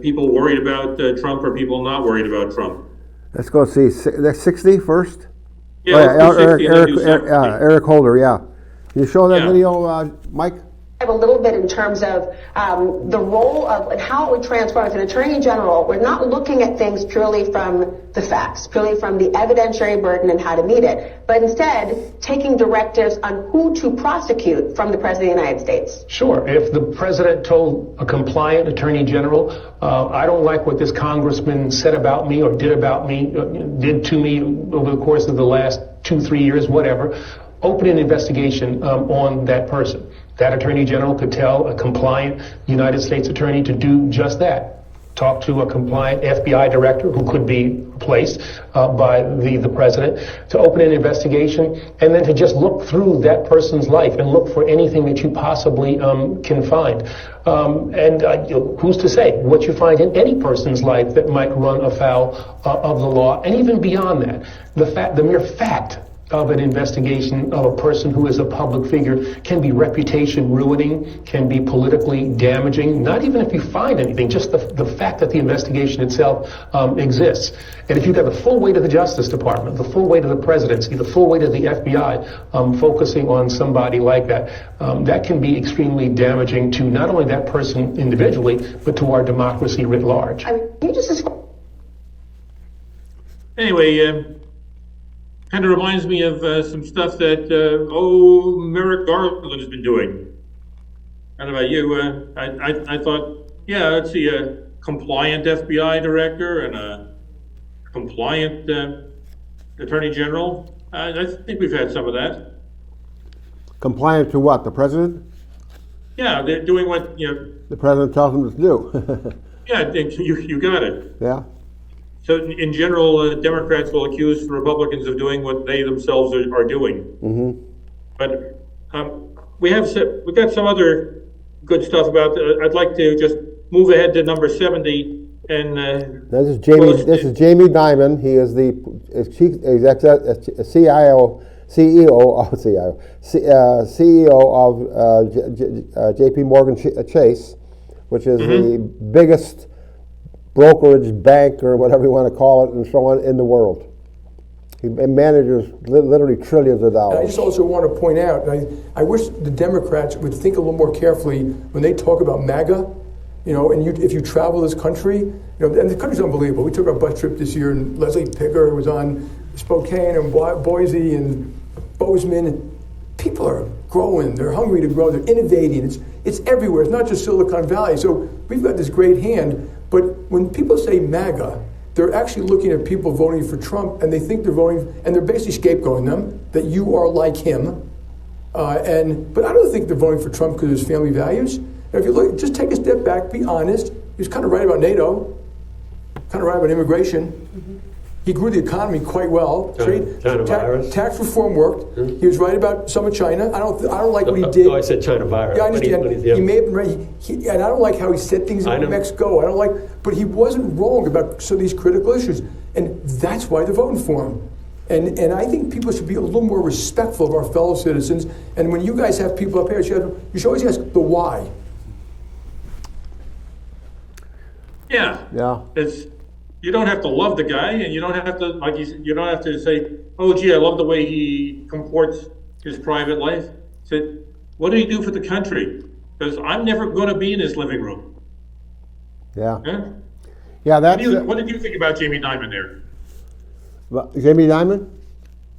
people worried about Trump or people not worried about Trump. Let's go see. That's 60 first? Yeah, let's do 60 and then do 70. Eric Holder, yeah. Can you show that video, Mike? A little bit in terms of the role of and how it would transform. As an attorney general, we're not looking at things purely from the facts, purely from the evidentiary burden and how to meet it, but instead taking directives on who to prosecute from the President of the United States. Sure. If the president told a compliant attorney general, I don't like what this congressman said about me or did to me over the course of the last 2-3 years, whatever, open an investigation on that person. That attorney general could tell a compliant United States attorney to do just that. talk to a compliant FBI director who could be replaced by the president, to open an investigation, and then to just look through that person's life and look for anything that you possibly can find. Who's to say what you find in any person's life that might run afoul of the law, and even beyond that, the mere fact of an investigation of a person who is a public figure can be reputation ruining, can be politically damaging, not even if you find anything, just the fact that the investigation itself exists. And if you've got the full weight of the Justice Department, the full weight of the presidency, the full weight of the FBI focusing on somebody like that, that can be extremely damaging to not only that person individually, but to our democracy writ large. I mean, you just Anyway, kind of reminds me of some stuff that, Merrick Garland has been doing. How about you? I thought, yeah, let's see, a compliant FBI director and a compliant attorney general. I think we've had some of that. Compliant to what? The president? Yeah, they're doing what, The president tells them to do. yeah, you got it. Yeah. So in general, Democrats will accuse Republicans of doing what they themselves are doing. Mm-hmm. But we've got some other good stuff about. I'd like to just move ahead to number 70. And This is Jamie. This is Jamie Dimon. He is the CEO of J.P. Morgan Chase, which is the biggest brokerage bank, or whatever you want to call it, and so on, in the world. He manages literally trillions of dollars. I just also want to point out, I wish the Democrats would think a little more carefully when they talk about MAGA. And if you travel this country, and the country's unbelievable. We took our bus trip this year, and Leslie Picker was on Spokane and Boise and Bozeman. People are growing. They're hungry to grow. They're innovating. It's everywhere. It's not just Silicon Valley. So we've got this great hand. But when people say MAGA, they're actually looking at people voting for Trump, and they think they're voting, and they're basically scapegoating them, that you are like him. But I don't think they're voting for Trump because of his family values. And if you look, just take a step back, be honest. He was kind of right about NATO, kind of right about immigration. Mm-hmm. He grew the economy quite well. Tax reform worked. Mm-hmm. He was right about some of China. I don't like what he did. No, I said China virus. Yeah, I understand. He may have been right. And I don't like how he said things in Mexico. I don't like, but he wasn't wrong about some of these critical issues, and that's why they're voting for him. And I think people should be a little more respectful of our fellow citizens. And when you guys have people up here, you should always ask the why. yeah, you don't have to love the guy, and you don't have to, like you don't have to say, oh, gee, I love the way he comports his private life. Say, what did he do for the country? Because I'm never going to be in his living room. Yeah. Yeah. Yeah. That's What did you think about Jamie Dimon there? Jamie Dimon.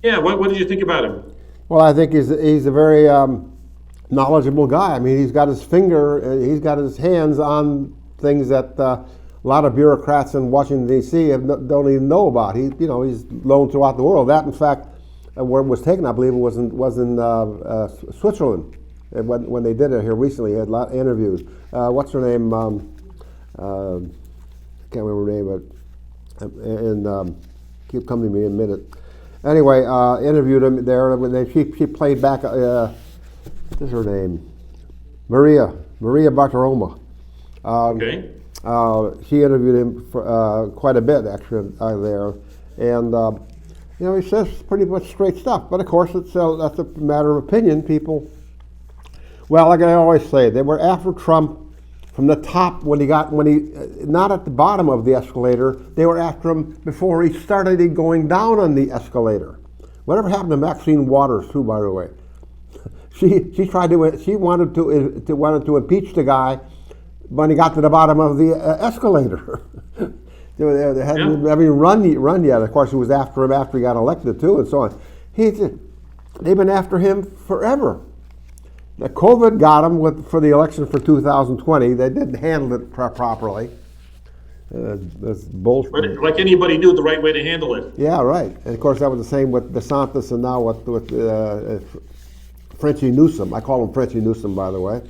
Yeah. What did you think about him? Well, I think he's a very knowledgeable guy. I mean, he's got his hands on things that a lot of bureaucrats in Washington D.C. don't even know about. He's known throughout the world. That, in fact, where it was taken, I believe, was in Switzerland when they did it here recently. He had a lot of interviews. What's her name? I can't remember her name, but and keep coming to me in a minute. Anyway, interviewed him there. When she played back. What's her name? Maria Bartiromo. Okay. She interviewed him for, quite a bit, actually, there, and he says pretty much straight stuff. But of course, that's a matter of opinion. People, well, like I always say, they were after Trump from the top when he not at the bottom of the escalator. They were after him before he started going down on the escalator. Whatever happened to Maxine Waters, too, by the way? She wanted to impeach the guy when he got to the bottom of the escalator. They hadn't even run yet. Of course, it was after him after he got elected too, and so on. They've been after him forever. The COVID got him for the election for 2020. They didn't handle it properly. That's bullshit. But like anybody knew the right way to handle it. Yeah, right. And of course, that was the same with DeSantis, and now with Frenchie Newsom. I call him Frenchie Newsom, by the way.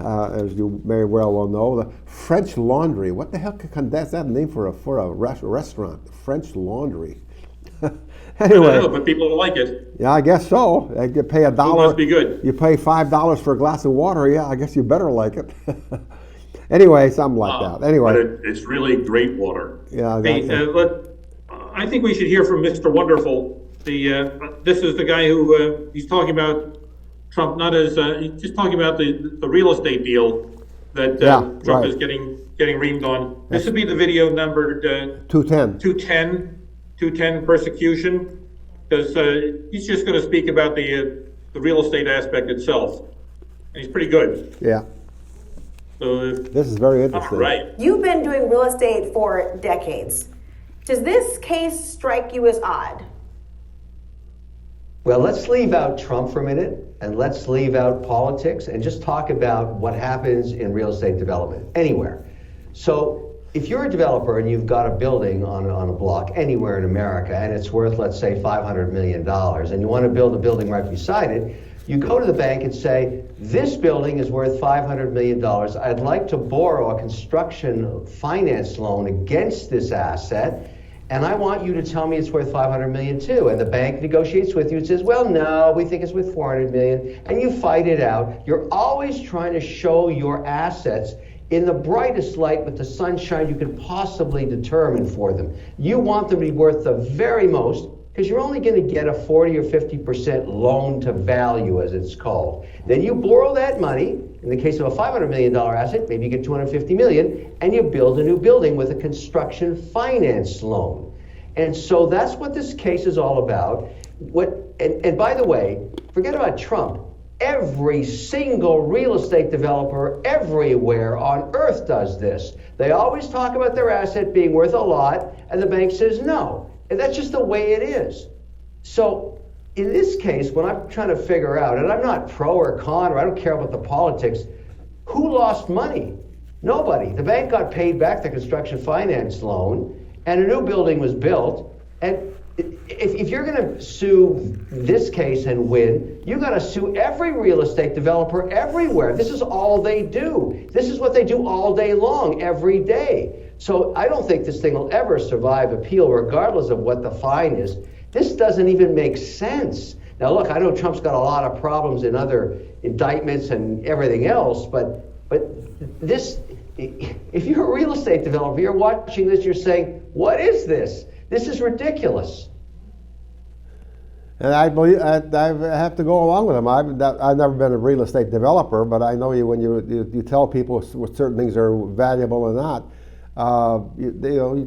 as you very well know. The French Laundry. What the hell that's that name for a restaurant? French Laundry. I don't know, Anyway, but people like it. yeah, I guess so. You pay $1. must be good. You pay $5 for a glass of water. Yeah, I guess you better like it. Anyway, something like that. Anyway, But it's really great water. Yeah, Hey, I think we should hear from Mr. Wonderful. This is the guy who he's talking about Trump, not as he's just talking about the real estate deal that Trump right. is getting reamed on. This would be the video numbered 210. 210 persecution, because he's just going to speak about the real estate aspect itself. And he's pretty good. Yeah, So, this is very interesting. all right. You've been doing real estate for decades. Does this case strike you as odd? Well, let's leave out Trump for a minute and let's leave out politics and just talk about what happens in real estate development anywhere. So if you're a developer and you've got a building on a block anywhere in America and it's worth, let's say, $500 million and you want to build a building right beside it, you go to the bank and say, this building is worth $500 million. I'd like to borrow a construction finance loan against this asset, and I want you to tell me it's worth $500 million too. And the bank negotiates with you and says, well, no, we think it's worth $400 million, and you fight it out. You're always trying to show your assets in the brightest light with the sunshine you could possibly determine for them. You want them to be worth the very most, because you're only going to get a 40 or 50% loan to value, as it's called. Then you borrow that money. In the case of a $500 million asset, maybe you get $250 million, and you build a new building with a construction finance loan. And so that's what this case is all about. And by the way, forget about Trump. Every single real estate developer everywhere on earth does this. They always talk about their asset being worth a lot, and the bank says no. And that's just the way it is. So in this case, when I'm trying to figure out, and I'm not pro or con, or I don't care about the politics, who lost money? Nobody. The bank got paid back the construction finance loan, and a new building was built. And if you're going to sue this case and win, you got to sue every real estate developer everywhere. This is all they do. This is what they do all day long, every day. So I don't think this thing will ever survive appeal, regardless of what the fine is. This doesn't even make sense. Now, look, I know Trump's got a lot of problems in other indictments and everything else, but this, if you're a real estate developer, you're watching this, you're saying, what is this? This is ridiculous. And I believe I have to go along with him. I've never been a real estate developer, but I know when you tell people what certain things are valuable or not,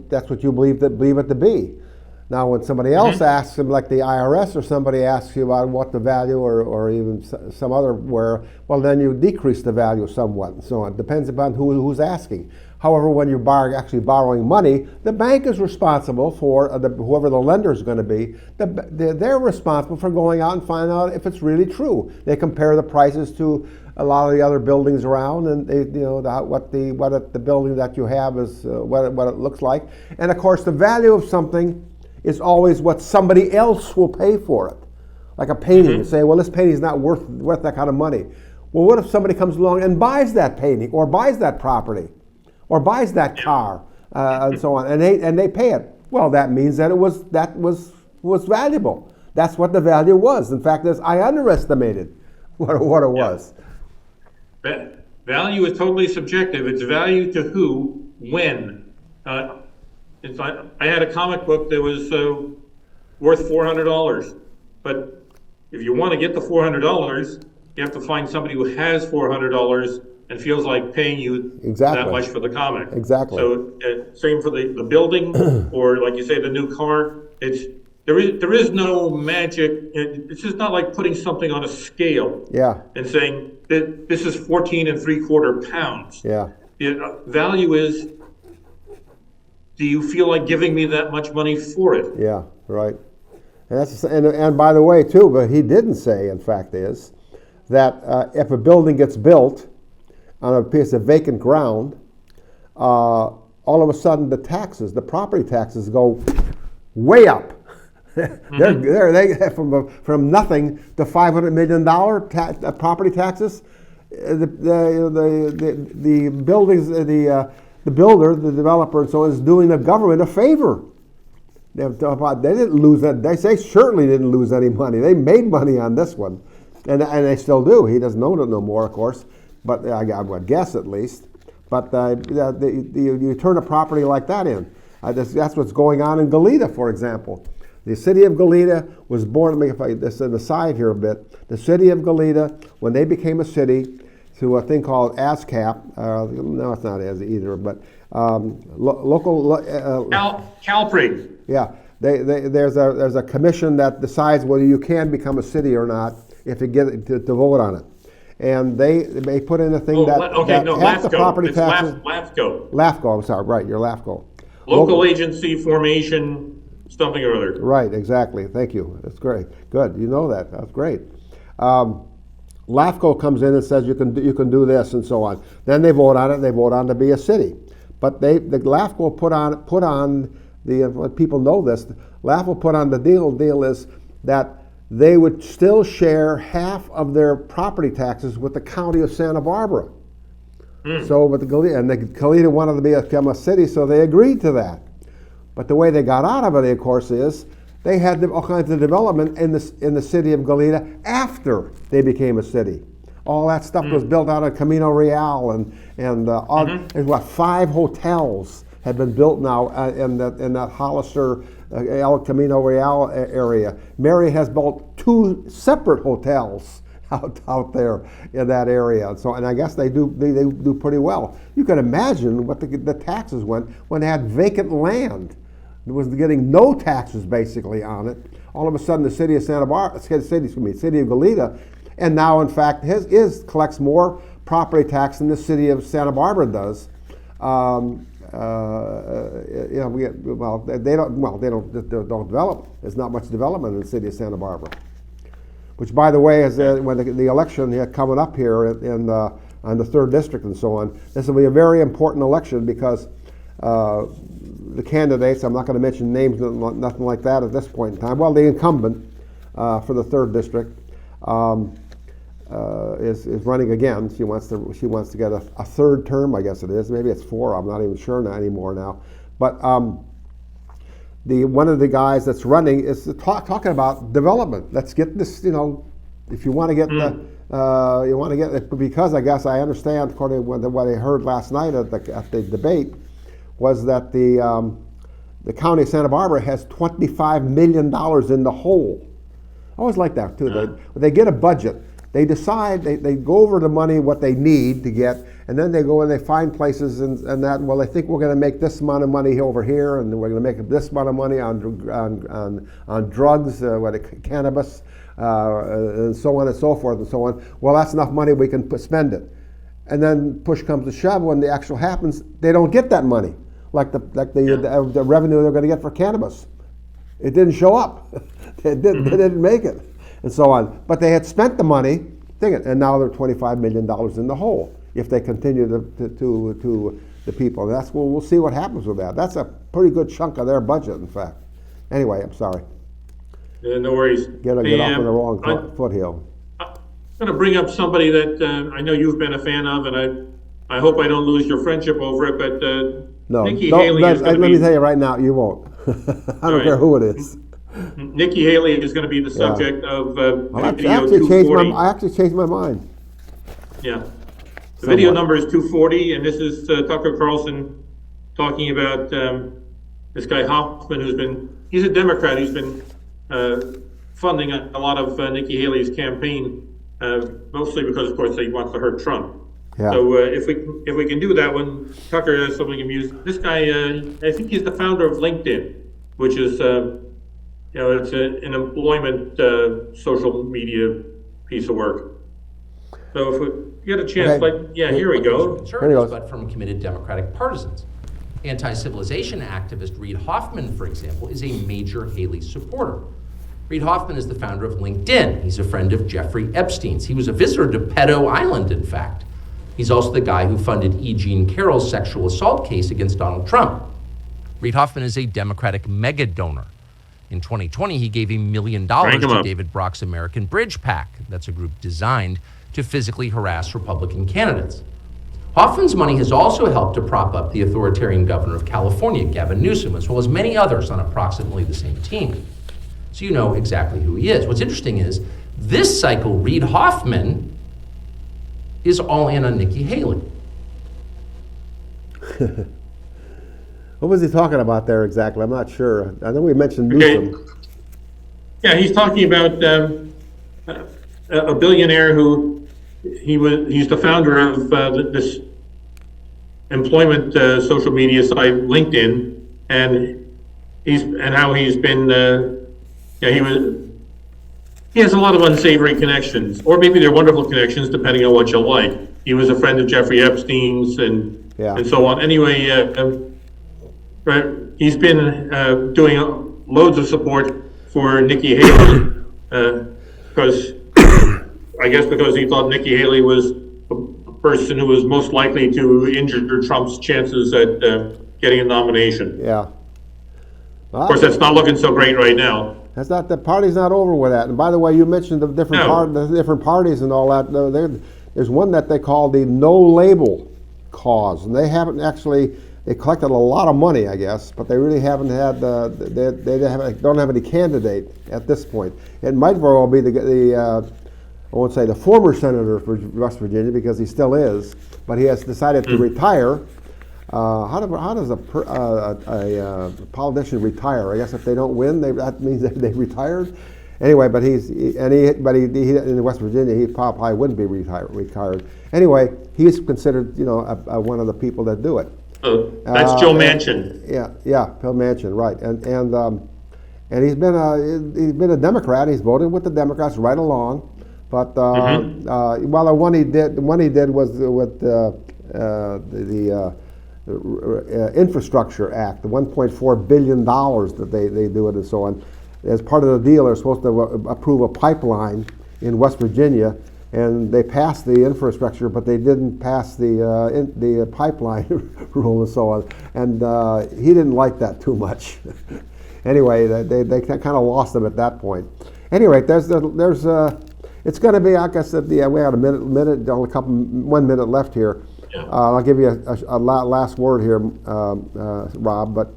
that's what you believe it to be. Now, when somebody else asks them, like the IRS or somebody asks you about what the value or even some other well, then you decrease the value somewhat and so on. It depends upon who's asking. However, when you're actually borrowing money, the bank is responsible for whoever the lender is going to be. They're responsible for going out and finding out if it's really true. They compare the prices to a lot of the other buildings around, and what the building that you have is what it looks like. And of course, the value of something is always what somebody else will pay for it. Like a painting, you say, well, this painting is not worth that kind of money. Well, what if somebody comes along and buys that painting, or buys that property, or buys that car, and so on, and they pay it? Well, that means that it was valuable. That's what the value was. In fact, I underestimated what it was. Value is totally subjective. It's value to who, when. I had a comic book that was worth $400, but if you want to get the $400, you have to find somebody who has $400 and feels like paying you that much for the comic. Exactly. So same for the building, or like you say, the new car. There is no magic. It's just not like putting something on a scale. Yeah. And saying that this is 14 3/4 pounds. Yeah. Value is, do you feel like giving me that much money for it? Yeah, right. And by the way, too, but he didn't say, in fact, is that if a building gets built on a piece of vacant ground, all of a sudden the property taxes go way up. They from nothing to $500 million property taxes. the buildings, the builder, the developer, and so on is doing the government a favor. They didn't lose that. They certainly didn't lose any money. They made money on this one, and they still do. He doesn't own it no more, of course, but I would guess at least. But you turn a property like that in. That's what's going on in Goleta, for example. The city of Goleta was born. Let me this an aside here a bit. The city of Goleta, when they became a city, through a thing called ASCAP. No, it's not as either, but local. CalPRIG. Yeah, there's a commission that decides whether you can become a city or not if you get to vote on it, and they put in a thing that half the property taxes. LAFCO. LAFCO. I'm sorry. Right, you're LAFCO. Local agency formation, something or other. Right, exactly. Thank you. That's great. Good. You know that. That's great. LAFCO comes in and says you can do this and so on. Then they vote on it. They vote on to be a city. But the LAFCO put on the people know this. LAFCO put on the deal. The deal is that they would still share half of their property taxes with the county of Santa Barbara. So, but Goleta wanted to become a city, so they agreed to that. But the way they got out of it, of course, is they had all kinds of development in the city of Goleta after they became a city. All that stuff was built out of Camino Real, and what 5 hotels have been built now in that Hollister, El Camino Real area. Mary has built 2 separate hotels out there in that area, and I guess they do pretty well. You can imagine what the taxes went when they had vacant land. It was getting no taxes basically on it. All of a sudden, the city of city of Goleta, and now in fact collects more property tax than the city of Santa Barbara does. They don't develop. There's not much development in the city of Santa Barbara. Which, by the way, is when the election coming up here on the 3rd district and so on. This will be a very important election because the candidates, I'm not going to mention names, nothing like that at this point in time. Well, the incumbent for the 3rd district is running again. She wants to get a 3rd term, I guess it is. Maybe it's 4. I'm not even sure anymore now. But one of the guys that's running is talking about development. Let's get this. If you want to get you want to get it, because I guess I understand, according to what I heard last night at the debate, was that the county of Santa Barbara has $25 million in the hole. I always like that too. They get a budget. They decide, they go over the money, what they need to get, and then they go and they find places and that, well, they think we're going to make this amount of money over here, and we're going to make this amount of money on drugs, cannabis, and so on and so forth and so on. Well, that's enough money, we can spend it. And then push comes to shove, when the actual happens, they don't get that money, like the revenue they're going to get for cannabis. It didn't show up. They didn't make it. And so on. But they had spent the money, and now they're $25 million in the hole if they continue to the people. And we'll see what happens with that. That's a pretty good chunk of their budget, in fact. Anyway, I'm sorry. No worries. Get off on the wrong foothill. I'm going to bring up somebody that I know you've been a fan of, and I hope I don't lose your friendship over it, but no, Nikki Haley is let me tell you right now, you won't. I don't care who it is. Nikki Haley is going to be the subject of video 240. I actually changed my mind. Yeah. The video number is 240, and this is Tucker Carlson talking about this guy Hoffman, he's a Democrat who's been funding a lot of Nikki Haley's campaign, mostly because, of course, he wants to hurt Trump. Yeah. So if we can do that one, Tucker has something amusing. This guy, I think he's the founder of LinkedIn, which is it's an employment social media piece of work. So if we get a chance, here we go. Conservatives, but from committed Democratic partisans. Anti-civilization activist Reid Hoffman, for example, is a major Haley supporter. Reid Hoffman is the founder of LinkedIn. He's a friend of Jeffrey Epstein's. He was a visitor to Pedo Island, in fact. He's also the guy who funded E. Jean Carroll's sexual assault case against Donald Trump. Reid Hoffman is a Democratic mega donor. In 2020, he gave $1 million to David Brock's American Bridge PAC. That's a group designed to physically harass Republican candidates. Hoffman's money has also helped to prop up the authoritarian governor of California, Gavin Newsom, as well as many others on approximately the same team. So you know exactly who he is. What's interesting is, this cycle, Reid Hoffman is all in on Nikki Haley. What was he talking about there exactly? I'm not sure. I know we mentioned Okay. Newsom. Yeah, he's talking about a billionaire who he's the founder of this employment social media site LinkedIn, and how he's been he has a lot of unsavory connections, or maybe they're wonderful connections depending on what you like. He was a friend of Jeffrey Epstein's and so on. Anyway, right, he's been doing loads of support for Nikki Haley because he thought Nikki Haley was a person who was most likely to injure Trump's chances at getting a nomination. Yeah. Well, of course, that's not looking so great right now. That's not, the party's not over with that. And by the way, you mentioned the different parties and all that. No, there's one that they call the No Label cause, and they haven't actually. They collected a lot of money, I guess, but they really haven't had don't have any candidate at this point. It might very well be I won't say the former senator for West Virginia, because he still is, but he has decided to retire. How does a politician retire? I guess if they don't win, that means they retired. Anyway, but he in West Virginia, he probably wouldn't be retired. Anyway, he's considered, one of the people that do it. That's Joe Manchin. Yeah, Joe Manchin, right, and he's been a Democrat. He's voted with the Democrats right along, but well, the one he did was with the Infrastructure Act, the $1.4 billion that they do it and so on. As part of the deal, they're supposed to approve a pipeline in West Virginia, and they passed the infrastructure, but they didn't pass the pipeline rule and so on. And he didn't like that too much. Anyway, they kind of lost him at that point. Anyway, it's going to be, like I said, we had a minute, 1 minute left here. I'll give you a last word here, Rob, but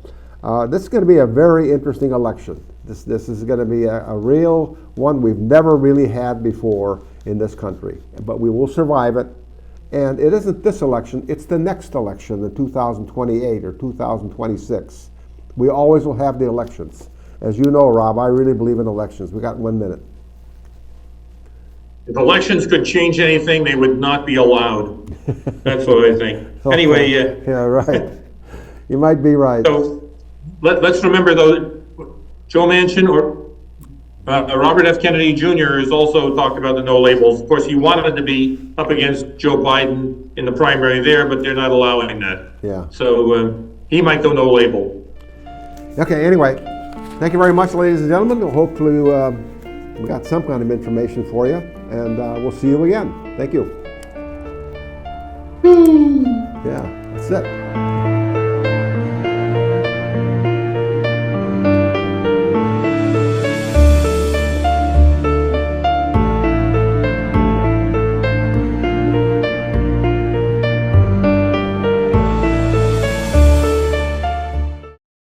this is going to be a very interesting election. This is going to be a real one we've never really had before in this country, but we will survive it. And it isn't this election, it's the next election in 2028 or 2026. We always will have the elections. As you know, Rob, I really believe in elections. We got 1 minute. If elections could change anything, they would not be allowed. That's what I think. Anyway, yeah, right. You might be right. So let's remember, though, Joe Manchin or Robert F. Kennedy Jr. has also talked about the no labels. Of course, he wanted to be up against Joe Biden in the primary there, but they're not allowing that. Yeah. So he might go no label. Okay, anyway, thank you very much, ladies and gentlemen. Hopefully we got some kind of information for you, and we'll see you again. Thank you. Yeah, that's it.